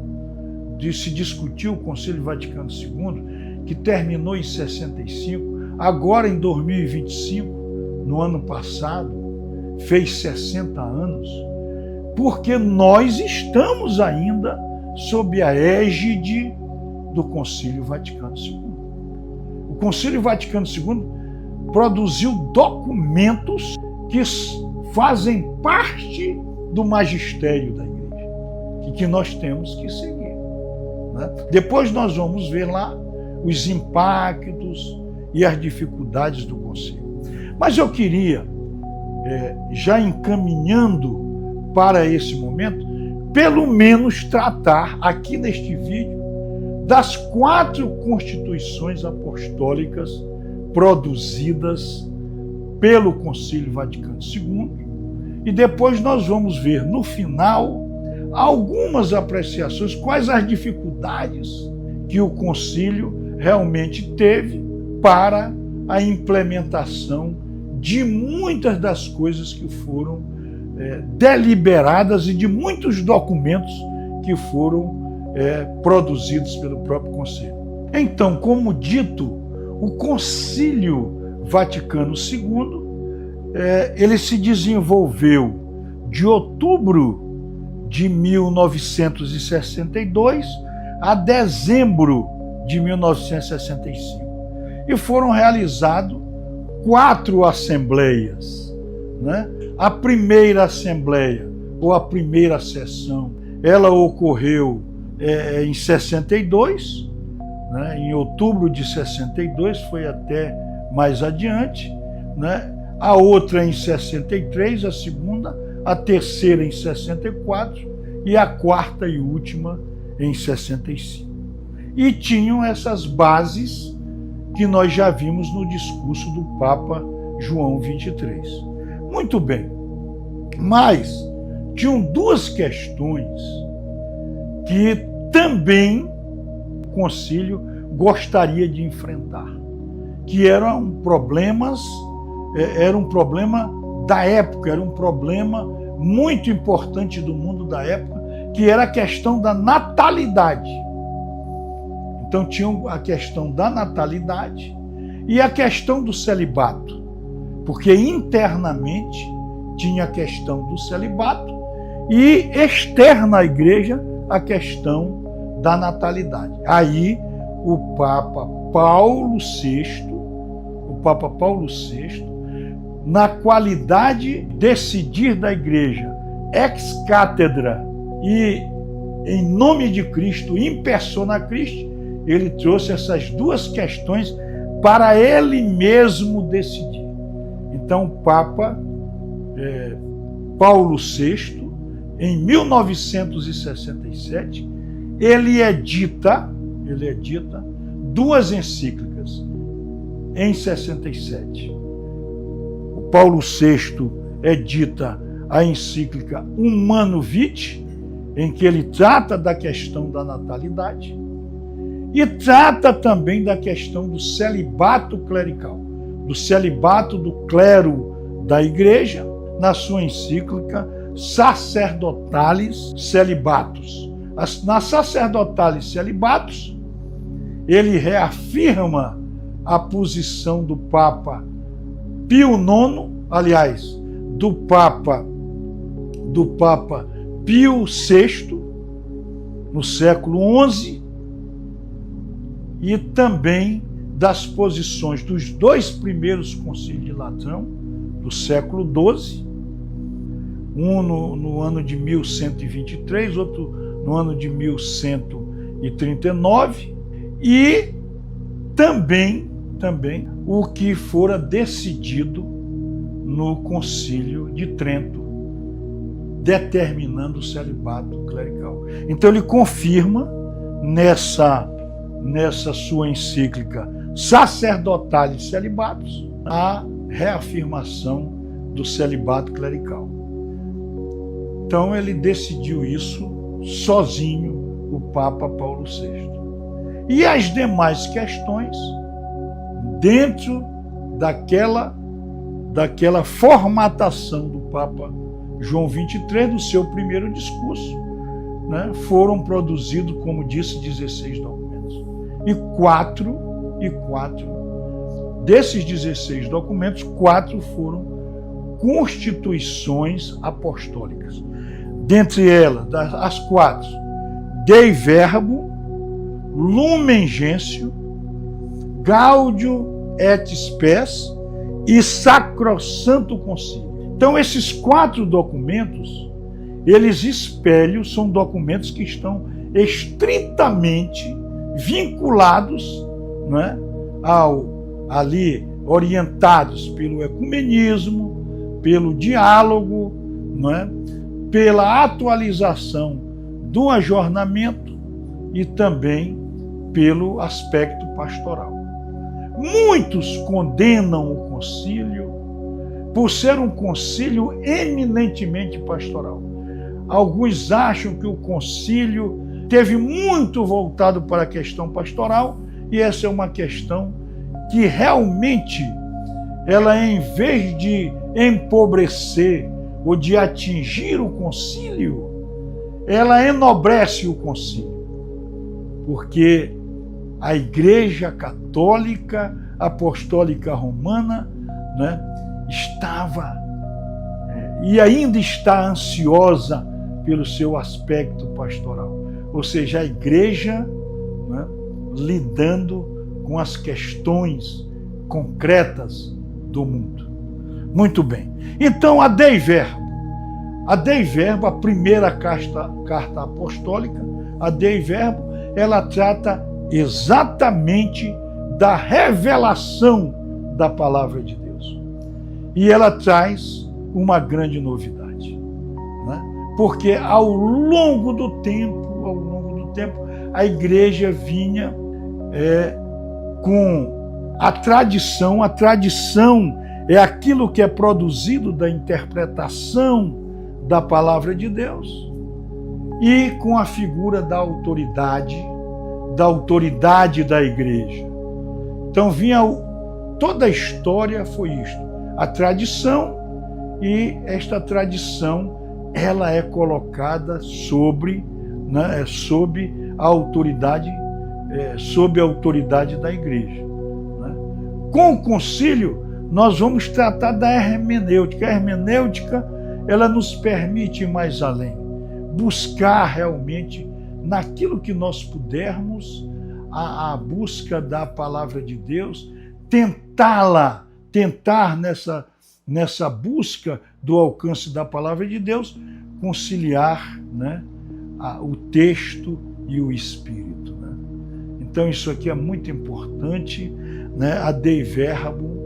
de se discutir o Concílio Vaticano II, que terminou em 65, agora em 2025, no ano passado, fez 60 anos, porque nós estamos ainda sob a égide do Concílio Vaticano II. O Concílio Vaticano II produziu documentos que fazem parte do magistério da Igreja e que nós temos que seguir, né? Depois nós vamos ver lá os impactos e as dificuldades do Concílio. Mas eu queria, já encaminhando para esse momento, pelo menos tratar aqui neste vídeo das 4 constituições apostólicas produzidas pelo Concílio Vaticano II, e depois nós vamos ver no final algumas apreciações, quais as dificuldades que o concílio realmente teve para a implementação de muitas das coisas que foram deliberadas e de muitos documentos que foram produzidos pelo próprio Concílio. Então, como dito, o Concílio Vaticano II, ele se desenvolveu de outubro de 1962 a dezembro de 1965. E foram realizadas 4 assembleias, né? A primeira assembleia, ou a primeira sessão, ela ocorreu em 62, né? Em outubro de 62, foi até mais adiante, né? A outra em 63, a segunda, a terceira em 64 e a quarta e última em 65. E tinham essas bases que nós já vimos no discurso do Papa João XXIII. Muito bem, mas tinham duas questões que também o concílio gostaria de enfrentar, que era um problema da época, era um problema muito importante do mundo da época, que era a questão da natalidade. Então tinha a questão da natalidade e a questão do celibato, porque internamente tinha a questão do celibato e externa à igreja a questão da natalidade. Aí o Papa Paulo VI, na qualidade de decidir da igreja ex cátedra e em nome de Cristo, in persona Christi, ele trouxe essas duas questões para ele mesmo decidir. Então o Papa Paulo VI, em 1967, ele edita duas encíclicas em 67. O Paulo VI edita a encíclica Humano Vitae, em que ele trata da questão da natalidade e trata também da questão do celibato clerical, do celibato do clero da igreja, na sua encíclica Sacerdotales Celibatus. Na Sacerdotales Celibatus, ele reafirma a posição do Papa Pio IX, aliás, do Papa Pio VI, no século XI, e também das posições dos dois primeiros concílios de Latrão, do século XII, um no ano de 1123, outro no ano de 1139, e também o que fora decidido no Concílio de Trento, determinando o celibato clerical. Então ele confirma nessa sua encíclica Sacerdotales Celibatus a reafirmação do celibato clerical. Então ele decidiu isso sozinho, o Papa Paulo VI. E as demais questões, dentro daquela formatação do Papa João XXIII, do seu primeiro discurso, né, foram produzidos, como disse, 16 documentos. E quatro desses 16 documentos, 4 foram constituições apostólicas. Dentre elas, as 4, Dei Verbo, Lumen Gentium, Gaudium et Spes e Sacrosanto Concílio. Então, esses 4 documentos, eles espelham, são documentos que estão estritamente vinculados, né, ali orientados pelo ecumenismo, pelo diálogo, né, pela atualização do ajornamento e também pelo aspecto pastoral. Muitos condenam o concílio por ser um concílio eminentemente pastoral. Alguns acham que o concílio teve muito voltado para a questão pastoral, e essa é uma questão que realmente, ela, em vez de empobrecer ou de atingir o concílio, ela enobrece o concílio, porque a Igreja Católica Apostólica Romana, né, estava e ainda está ansiosa pelo seu aspecto pastoral, ou seja, a Igreja, né, lidando com as questões concretas do mundo. Muito bem. Então, a Dei Verbo, a primeira carta apostólica, a Dei Verbo, ela trata exatamente da revelação da palavra de Deus. E ela traz uma grande novidade, né? Porque ao longo do tempo, a igreja vinha com a tradição. A tradição é aquilo que é produzido da interpretação da palavra de Deus e com a figura da autoridade da igreja. Então toda a história foi isto, a tradição, e esta tradição ela é colocada sob a autoridade da igreja. Com o concílio, nós vamos tratar da hermenêutica. A hermenêutica, ela nos permite ir mais além, buscar realmente naquilo que nós pudermos a busca da palavra de Deus, tentar nessa busca do alcance da palavra de Deus, conciliar, né, o texto e o espírito. Né? Então isso aqui é muito importante, né? A Dei Verbum,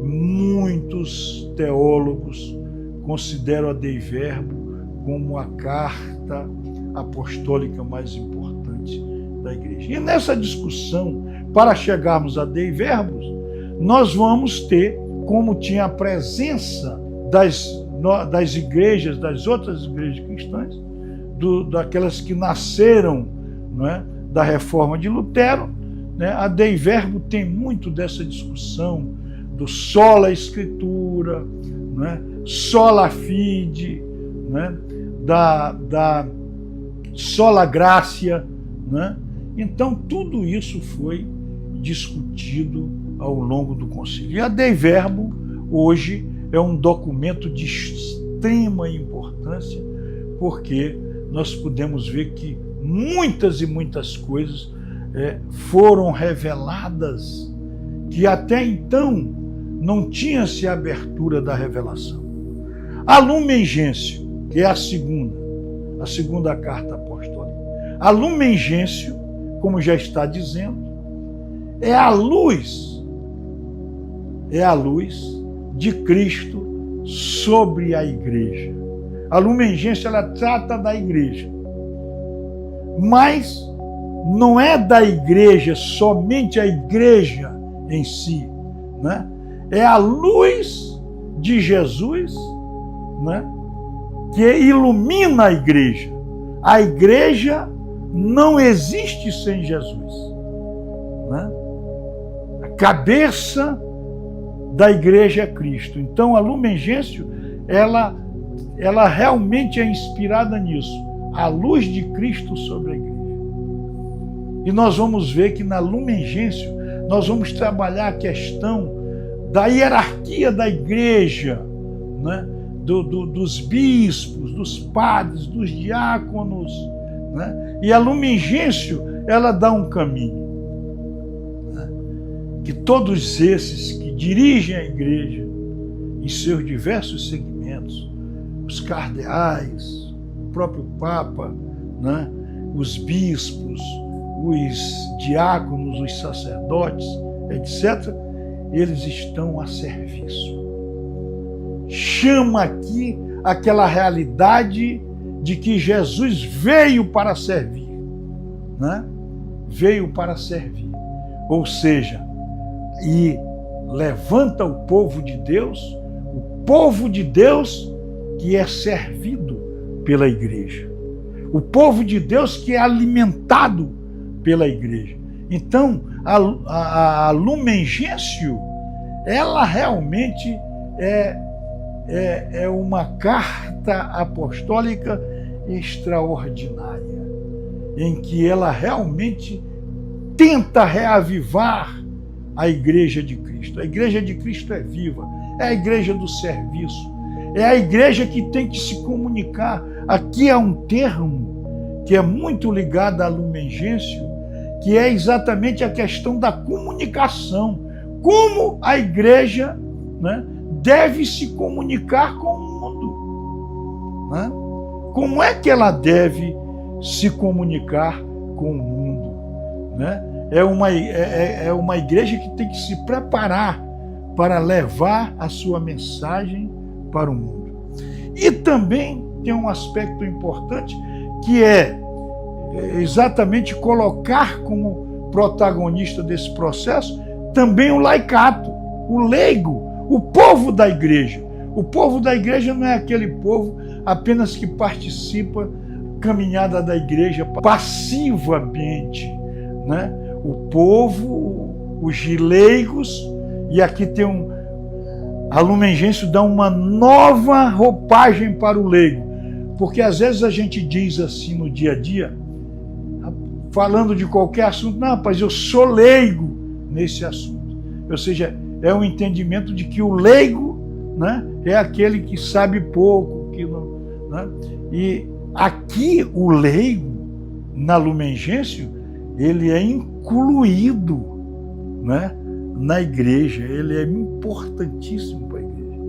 muitos teólogos consideram a Dei Verbum como a carta apostólica mais importante da igreja. E nessa discussão, para chegarmos a Dei Verbum, nós vamos ter, como tinha a presença das igrejas, das outras igrejas cristãs, daquelas que nasceram, não é, da reforma de Lutero, né? A Dei Verbum tem muito dessa discussão do sola escritura, né? Sola fide, né? da sola gratia, né? Então tudo isso foi discutido ao longo do concílio. E a Dei Verbum hoje é um documento de extrema importância, porque nós podemos ver que muitas e muitas coisas foram reveladas que até então não tinha-se abertura da revelação. A Lumen Gentium, que é a segunda carta apostólica. A Lumen Gentium, como já está dizendo, é a luz de Cristo sobre a igreja. A Lumen Gentium, ela trata da igreja, mas não é da igreja, somente a igreja em si, né? É a luz de Jesus, né, que ilumina a igreja. A igreja não existe sem Jesus, né? A cabeça da igreja é Cristo. Então a Lumen Gentium, ela realmente é inspirada nisso, a luz de Cristo sobre a igreja. E nós vamos ver que na Lumen Gentium nós vamos trabalhar a questão da hierarquia da igreja, né? Dos bispos, dos padres, dos diáconos, né? E a Lumen Gentium, ela dá um caminho, né? Que todos esses que dirigem a igreja em seus diversos segmentos, os cardeais, o próprio Papa, né? Os bispos, os diáconos, os sacerdotes, etc., eles estão a serviço. Chama aqui aquela realidade de que Jesus veio para servir, né? Veio para servir. Ou seja, e levanta o povo de Deus que é servido pela igreja. O povo de Deus que é alimentado pela igreja. Então, a Lumen Gentium, ela realmente é uma carta apostólica extraordinária, em que ela realmente tenta reavivar a igreja de Cristo. A igreja de Cristo é viva, é a igreja do serviço, é a igreja que tem que se comunicar. Aqui há um termo que é muito ligado à Lumen Gentium, que é exatamente a questão da comunicação. Como a igreja, né, deve se comunicar com o mundo, né? Como é que ela deve se comunicar com o mundo, né? É uma igreja que tem que se preparar para levar a sua mensagem para o mundo. E também tem um aspecto importante, que é exatamente colocar como protagonista desse processo também o laicato, o leigo, o povo da igreja. O povo da igreja não é aquele povo apenas que participa caminhada da igreja passivamente, né? O povo, os leigos, e aqui tem a Lumen Gentium dá uma nova roupagem para o leigo, porque às vezes a gente diz assim no dia a dia, falando de qualquer assunto, não, rapaz, eu sou leigo nesse assunto. Ou seja, é um entendimento de que o leigo, né, é aquele que sabe pouco, que não, né? E aqui o leigo, na Lumen Gentium, ele é incluído, né, na igreja, ele é importantíssimo para a igreja.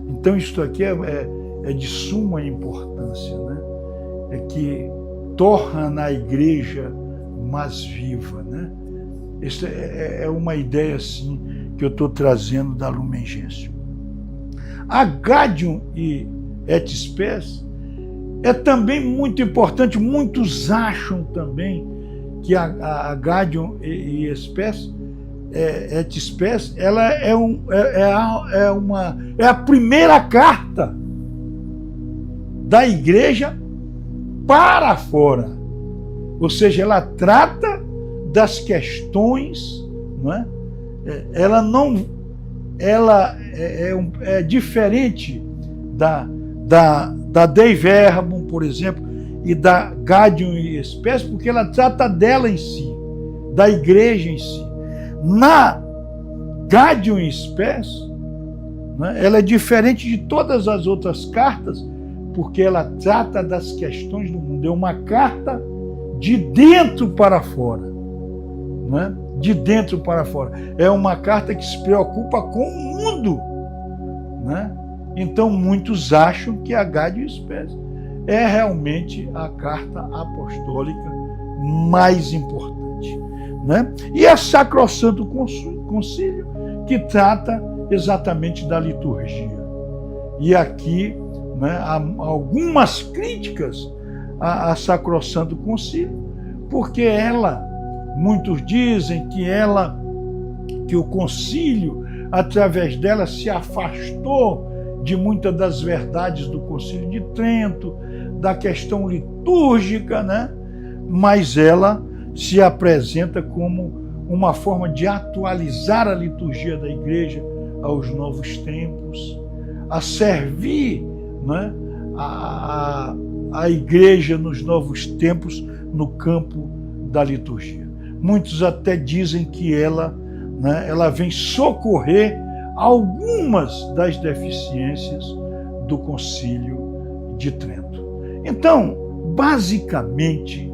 Então isso aqui é de suma importância, né? É que torna a igreja mais viva, né? Essa é uma ideia assim que eu estou trazendo da Lumen Gentium. A Gaudium e et Spes é também muito importante. Muitos acham também que a Gaudium e Spes, et Spes, ela é a primeira carta da igreja para fora. Ou seja, ela trata das questões, não é? Ela é diferente da Dei Verbum, por exemplo, e da Gaudium e Spes, porque ela trata dela em si, da igreja em si. Na Gaudium e Spes, né, ela é diferente de todas as outras cartas, porque ela trata das questões do mundo. É uma carta de dentro para fora, né? De dentro para fora. É uma carta que se preocupa com o mundo, né? Então muitos acham que a Gaudium e Spes é realmente a carta apostólica mais importante, né? E a Sacrosanto Concílio, que trata exatamente da liturgia. E aqui, né, há algumas críticas a Sacrosanto Concílio, porque muitos dizem que o concílio, através dela, se afastou de muitas das verdades do Concílio de Trento, da questão litúrgica, né? Mas ela se apresenta como uma forma de atualizar a liturgia da igreja aos novos tempos, a servir, né, a igreja nos novos tempos no campo da liturgia. Muitos até dizem que ela vem socorrer algumas das deficiências do Concílio de Trento. Então, basicamente,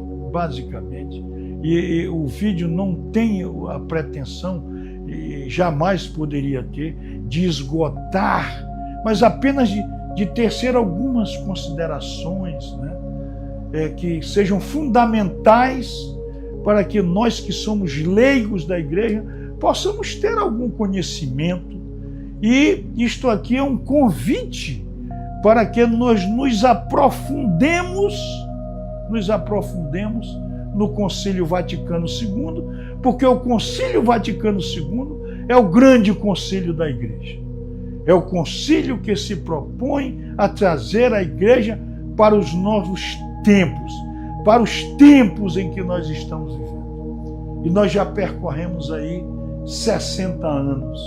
e o vídeo não tem a pretensão, e jamais poderia ter, de esgotar, mas apenas de tecer algumas considerações, né, que sejam fundamentais para que nós que somos leigos da igreja possamos ter algum conhecimento. E isto aqui é um convite para que nós nos aprofundemos no Concílio Vaticano II, porque o Concílio Vaticano II é o grande concílio da igreja. É o concílio que se propõe a trazer a igreja para os novos tempos, para os tempos em que nós estamos vivendo. E nós já percorremos aí 60 anos.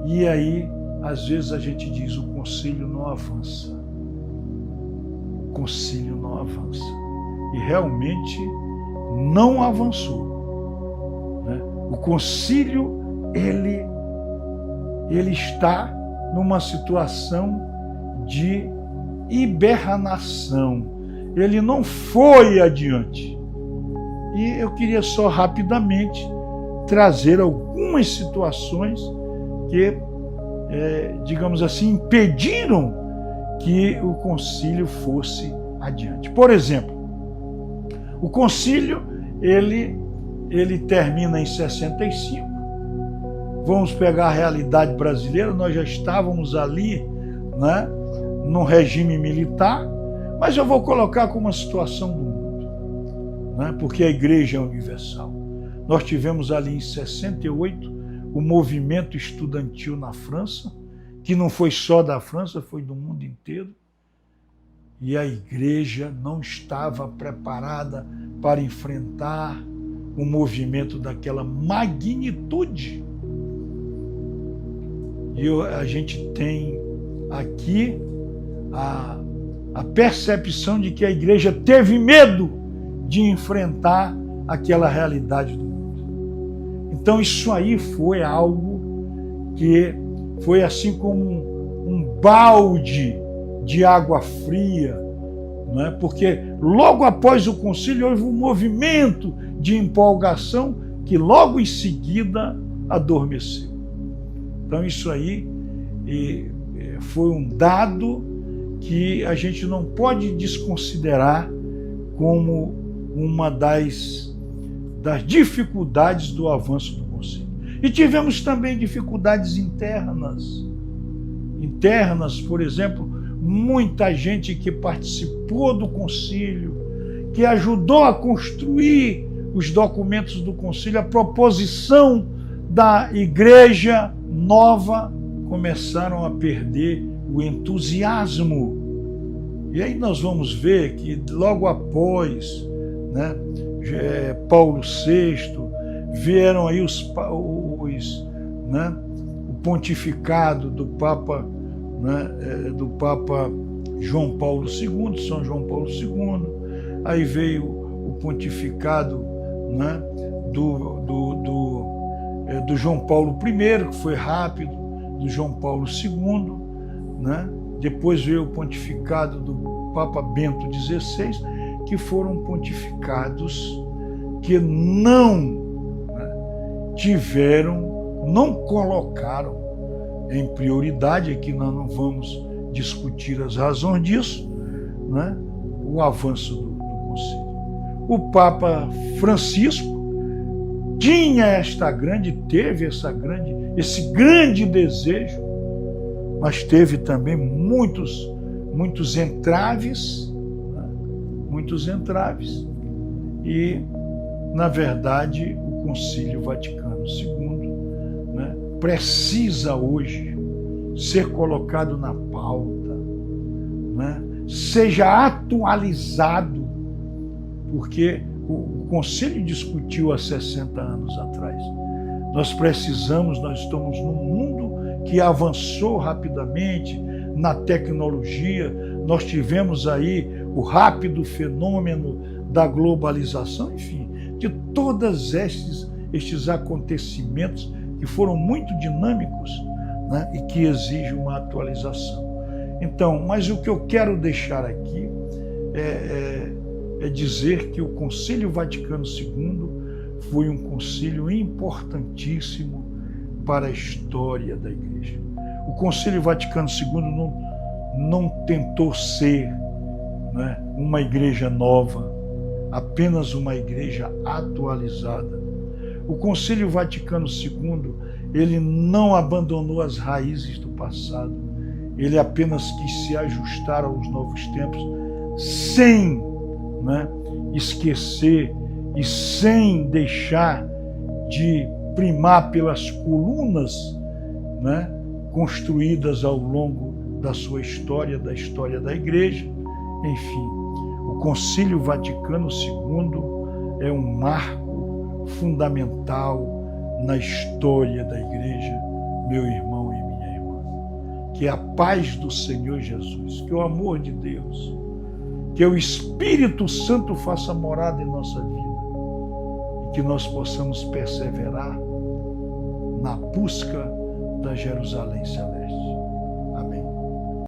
E aí, às vezes a gente diz, o concílio não avança. O concílio não avança. E realmente não avançou, né? O concílio, ele está numa situação de hibernação. Ele não foi adiante. E eu queria só rapidamente trazer algumas situações que, digamos assim, impediram que o concílio fosse adiante. Por exemplo, o concílio, ele termina em 65. Vamos pegar a realidade brasileira, nós já estávamos ali, né, num regime militar, mas eu vou colocar como uma situação do mundo, né, porque a igreja é universal. Nós tivemos ali em 68 o movimento estudantil na França, que não foi só da França, foi do mundo inteiro. e a igreja não estava preparada para enfrentar um movimento daquela magnitude. E a gente tem aqui a percepção de que a igreja teve medo de enfrentar aquela realidade do mundo. Então isso aí foi algo que foi assim como um balde de água fria, não é? Porque logo após o concílio houve um movimento de empolgação que logo em seguida adormeceu. Então isso aí foi um dado que a gente não pode desconsiderar como uma das dificuldades do avanço do concílio. E tivemos também dificuldades internas. Por exemplo, muita gente que participou do concílio, que ajudou a construir os documentos do concílio, a proposição da igreja nova, começaram a perder o entusiasmo. E aí nós vamos ver que logo após, né, Paulo VI, vieram aí o pontificado do Papa, do Papa João Paulo II, São João Paulo II, aí veio o pontificado, né, do João Paulo I, que foi rápido, do João Paulo II, né? Depois veio o pontificado do Papa Bento XVI, que foram pontificados que não não colocaram em prioridade, aqui nós não vamos discutir as razões disso, né, o avanço do concílio. O Papa Francisco teve esse grande desejo, mas teve também muitos entraves, né, e, na verdade, o Concílio Vaticano II, né, precisa hoje ser colocado na pauta, né, seja atualizado, porque o Concílio discutiu há 60 anos atrás. Nós estamos num mundo que avançou rapidamente na tecnologia, nós tivemos aí o rápido fenômeno da globalização, enfim, de todos estes acontecimentos que foram muito dinâmicos, né, e que exigem uma atualização. Então, mas o que eu quero deixar aqui é dizer que o Concílio Vaticano II foi um concílio importantíssimo para a história da Igreja. O Concílio Vaticano II não tentou ser, né, uma igreja nova, apenas uma igreja atualizada. O Concílio Vaticano II, ele não abandonou as raízes do passado, ele apenas quis se ajustar aos novos tempos, sem, né, esquecer e sem deixar de primar pelas colunas, né, construídas ao longo da sua história, da história da Igreja. Enfim, o Concílio Vaticano II é um marco fundamental na história da Igreja, meu irmão e minha irmã. Que a paz do Senhor Jesus, que o amor de Deus, que o Espírito Santo faça morada em nossa vida, e que nós possamos perseverar na busca da Jerusalém Celeste.